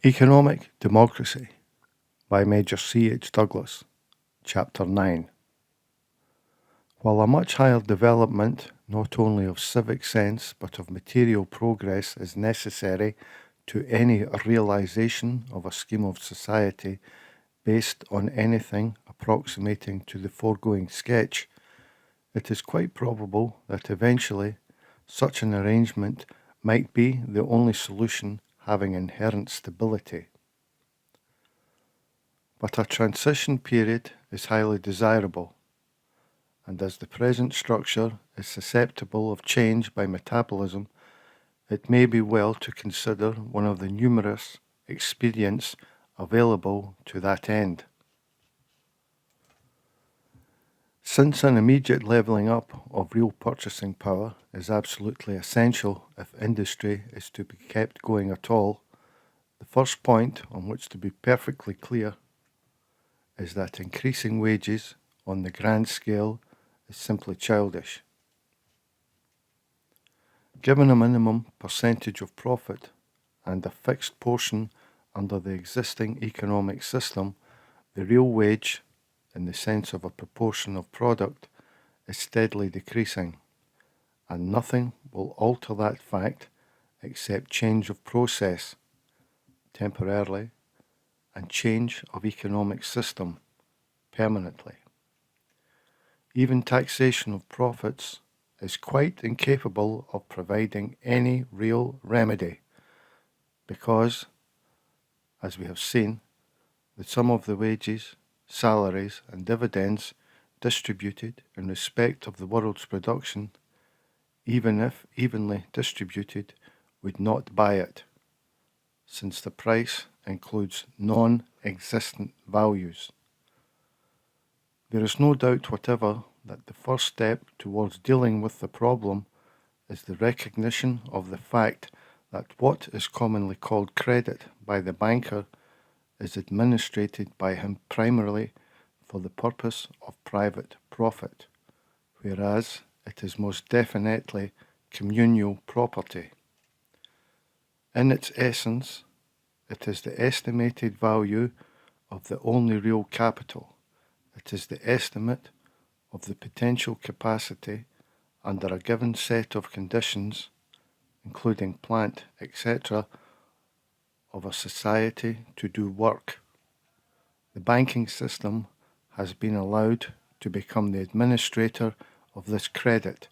Economic Democracy by Major C.H. Douglas, Chapter 9. While a much higher development, not only of civic sense but of material progress, is necessary to any realization of a scheme of society based on anything approximating to the foregoing sketch, it is quite probable that eventually such an arrangement might be the only solution having inherent stability. But a transition period is highly desirable, and as the present structure is susceptible of change by metabolism, it may be well to consider one of the numerous expedients available to that end. Since an immediate levelling up of real purchasing power is absolutely essential if industry is to be kept going at all, the first point on which to be perfectly clear is that increasing wages on the grand scale is simply childish. Given a minimum percentage of profit and a fixed portion under the existing economic system, the real wage, in the sense of a proportion of product, is steadily decreasing, and nothing will alter that fact except change of process, temporarily, and change of economic system, permanently. Even taxation of profits is quite incapable of providing any real remedy, because, as we have seen, the sum of the wages, salaries, and dividends distributed in respect of the world's production, even if evenly distributed, would not buy it, since the price includes non-existent values. There is no doubt whatever that the first step towards dealing with the problem is the recognition of the fact that what is commonly called credit by the banker is administered by him primarily for the purpose of private profit, whereas it is most definitely communal property. In its essence, it is the estimated value of the only real capital. It is the estimate of the potential capacity under a given set of conditions, including plant, etc., of a society to do work. The banking system has been allowed to become the administrator of this credit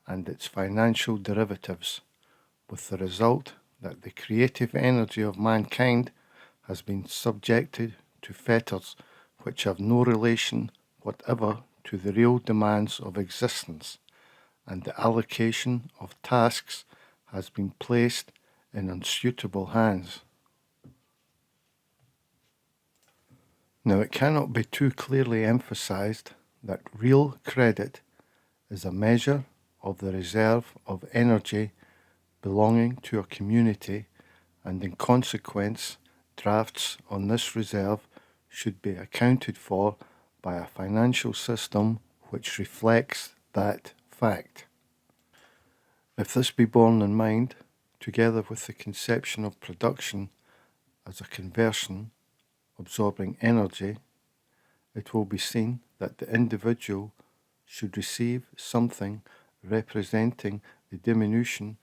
and its financial derivatives, with the result that the creative energy of mankind has been subjected to fetters which have no relation whatever to the real demands of existence, and the allocation of tasks has been placed in unsuitable hands. Now, it cannot be too clearly emphasized that real credit is a measure of the reserve of energy belonging to a community, and in consequence, drafts on this reserve should be accounted for by a financial system which reflects that fact. If this be borne in mind, together with the conception of production as a conversion absorbing energy, it will be seen that the individual should receive something representing the diminution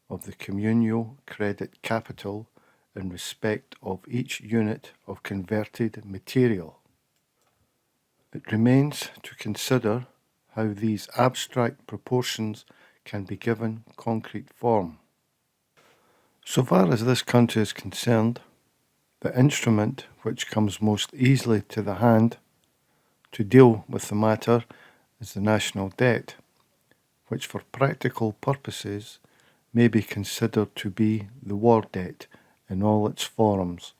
of the communal credit capital in respect of each unit of converted material. It remains to consider how these abstract proportions can be given concrete form. So far as this country is concerned, the instrument which comes most easily to the hand to deal with the matter is the national debt, which for practical purposes may be considered to be the war debt in all its forms,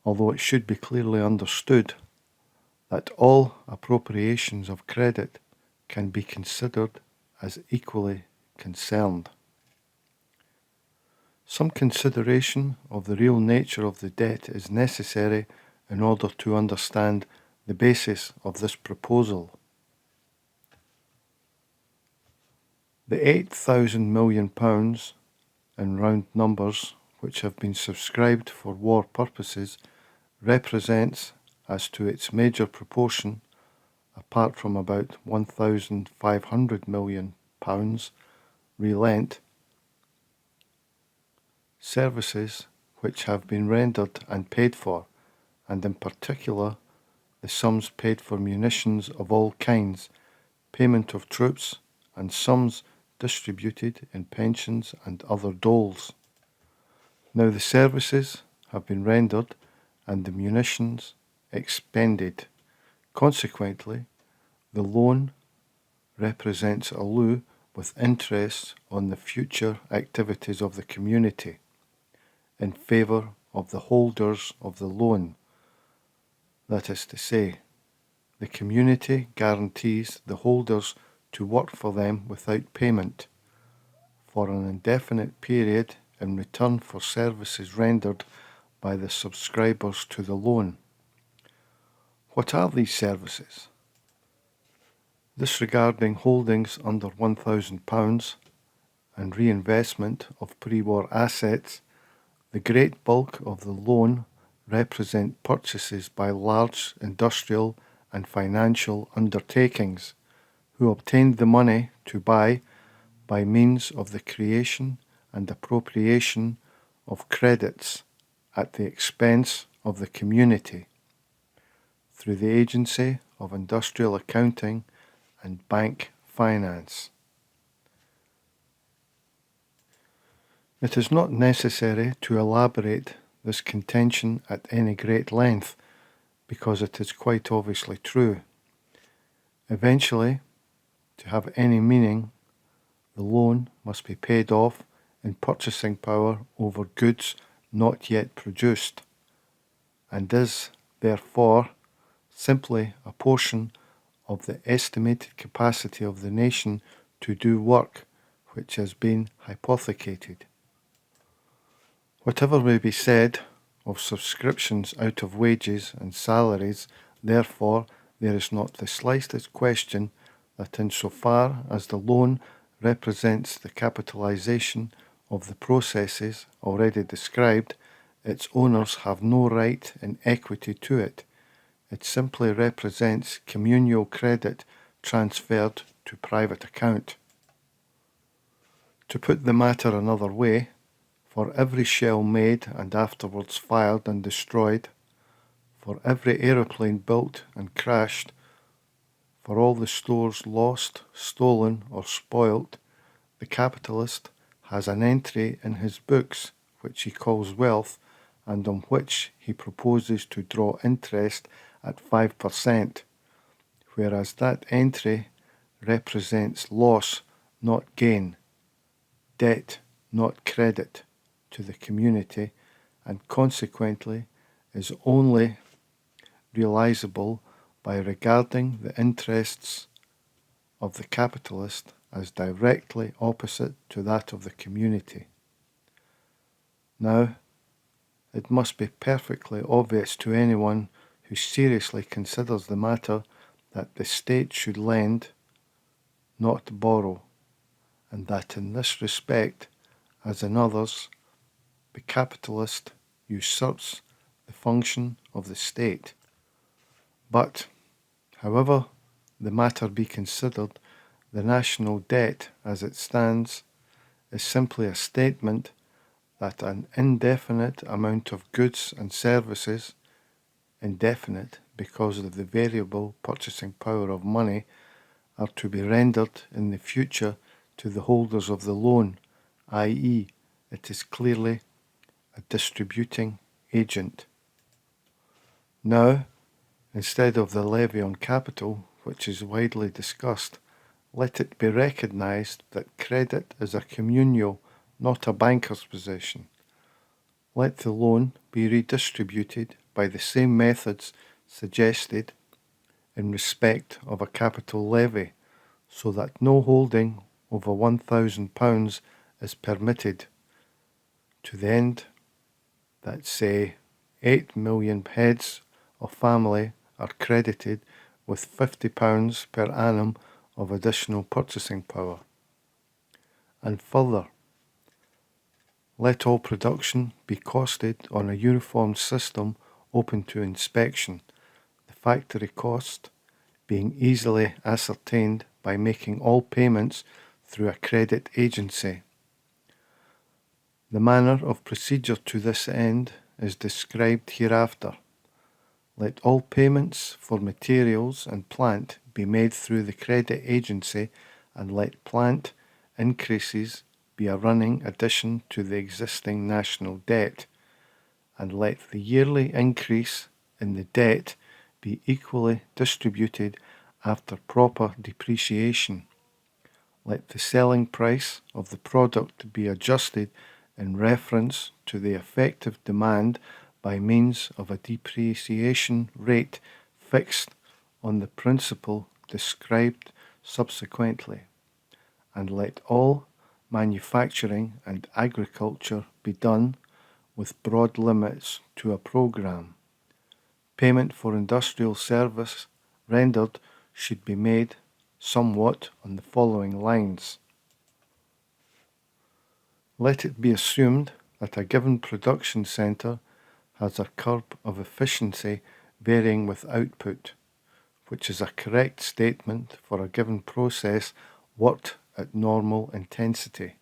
although it should be clearly understood that all appropriations of credit can be considered as equally concerned. Some consideration of the real nature of the debt is necessary in order to understand the basis of this proposal. The £8,000 million, in round numbers, which have been subscribed for war purposes represents, as to its major proportion, apart from about £1,500 million relent, services which have been rendered and paid for, and in particular the sums paid for munitions of all kinds, payment of troops, and sums distributed in pensions and other doles. Now the services have been rendered and the munitions expended. Consequently, the loan represents a lieu with interest on the future activities of the community in favour of the holders of the loan. That is to say, the community guarantees the holders to work for them without payment for an indefinite period in return for services rendered by the subscribers to the loan. What are these services? Disregarding holdings under £1,000 and reinvestment of pre-war assets, the great bulk of the loan represent purchases by large industrial and financial undertakings who obtained the money to buy by means of the creation and appropriation of credits at the expense of the community through the agency of industrial accounting and bank finance. It is not necessary to elaborate this contention at any great length, because it is quite obviously true. Eventually, to have any meaning, the loan must be paid off in purchasing power over goods not yet produced, and is, therefore, simply a portion of the estimated capacity of the nation to do work which has been hypothecated. Whatever may be said of subscriptions out of wages and salaries, therefore, there is not the slightest question that insofar as the loan represents the capitalization of the processes already described, its owners have no right in equity to it. It simply represents communal credit transferred to private account. To put the matter another way, for every shell made and afterwards fired and destroyed, for every aeroplane built and crashed, for all the stores lost, stolen, or spoilt, the capitalist has an entry in his books which he calls wealth, and on which he proposes to draw interest at 5%, whereas that entry represents loss, not gain, debt, not credit, to the community, and consequently is only realizable by regarding the interests of the capitalist as directly opposite to that of the community. Now, it must be perfectly obvious to anyone who seriously considers the matter that the state should lend, not borrow, and that in this respect, as in others, the capitalist usurps the function of the state. But, however the matter be considered, the national debt as it stands is simply a statement that an indefinite amount of goods and services, indefinite because of the variable purchasing power of money, are to be rendered in the future to the holders of the loan, i.e., it is clearly a distributing agent. Now, instead of the levy on capital, which is widely discussed, let it be recognized that credit is a communal, not a banker's possession. Let the loan be redistributed by the same methods suggested in respect of a capital levy, so that no holding over £1,000 is permitted, to the end that, say, 8 million heads of family are credited with £50 per annum of additional purchasing power. And further, Let all production be costed on a uniform system open to inspection, the factory cost being easily ascertained by making all payments through a credit agency. The manner of procedure to this end is described hereafter. Let all payments for materials and plant be made through the credit agency, and let plant increases be a running addition to the existing national debt, and let the yearly increase in the debt be equally distributed after proper depreciation. Let the selling price of the product be adjusted in reference to the effective demand by means of a depreciation rate fixed on the principle described subsequently, and let all manufacturing and agriculture be done with broad limits to a program. Payment for industrial service rendered should be made somewhat on the following lines. Let it be assumed that a given production centre has a curve of efficiency varying with output, which is a correct statement for a given process worked at normal intensity.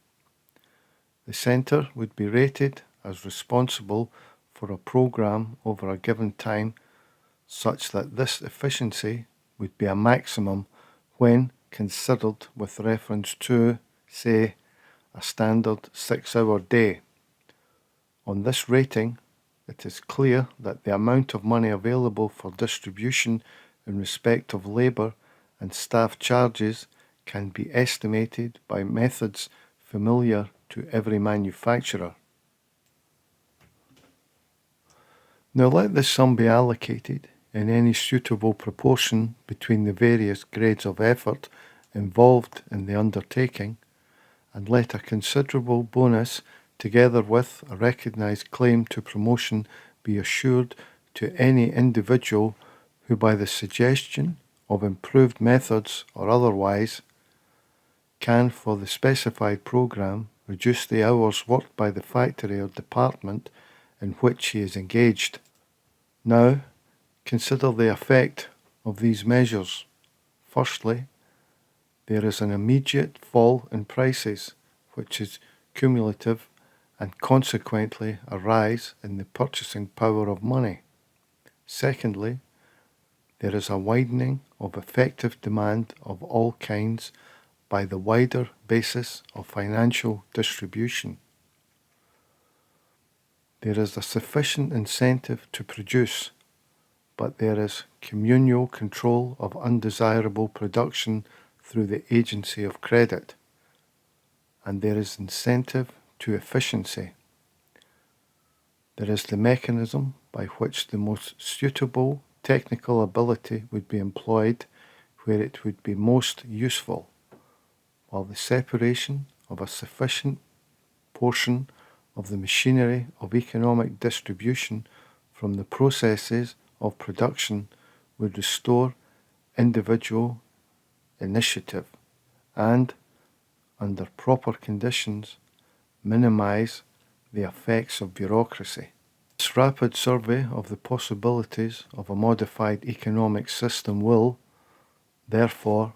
The centre would be rated as responsible for a program over a given time such that this efficiency would be a maximum when considered with reference to, say, a standard 6-hour day. On this rating, it is clear that the amount of money available for distribution in respect of labour and staff charges can be estimated by methods familiar to every manufacturer. Now let this sum be allocated in any suitable proportion between the various grades of effort involved in the undertaking, and let a considerable bonus together with a recognised claim to promotion be assured to any individual who by the suggestion of improved methods or otherwise can for the specified programme reduce the hours worked by the factory or department in which he is engaged. Now, consider the effect of these measures. Firstly, there is an immediate fall in prices, which is cumulative, and consequently a rise in the purchasing power of money. Secondly, there is a widening of effective demand of all kinds by the wider basis of financial distribution. There is a sufficient incentive to produce, but there is communal control of undesirable production through the agency of credit, and there is incentive to efficiency. There is the mechanism by which the most suitable technical ability would be employed where it would be most useful, while the separation of a sufficient portion of the machinery of economic distribution from the processes of production would restore individual initiative and, under proper conditions, minimize the effects of bureaucracy. This rapid survey of the possibilities of a modified economic system will, therefore,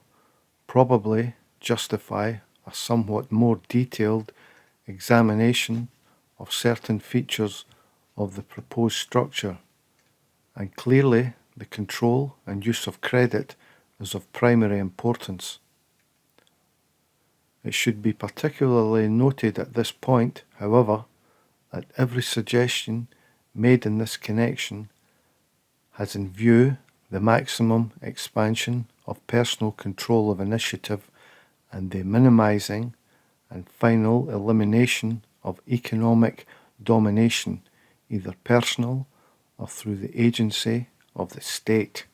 probably justify a somewhat more detailed examination of certain features of the proposed structure, and clearly the control and use of credit is of primary importance. It should be particularly noted at this point, however, that every suggestion made in this connection has in view the maximum expansion of personal control of initiative and the minimizing and final elimination of economic domination, either personal or through the agency of the state.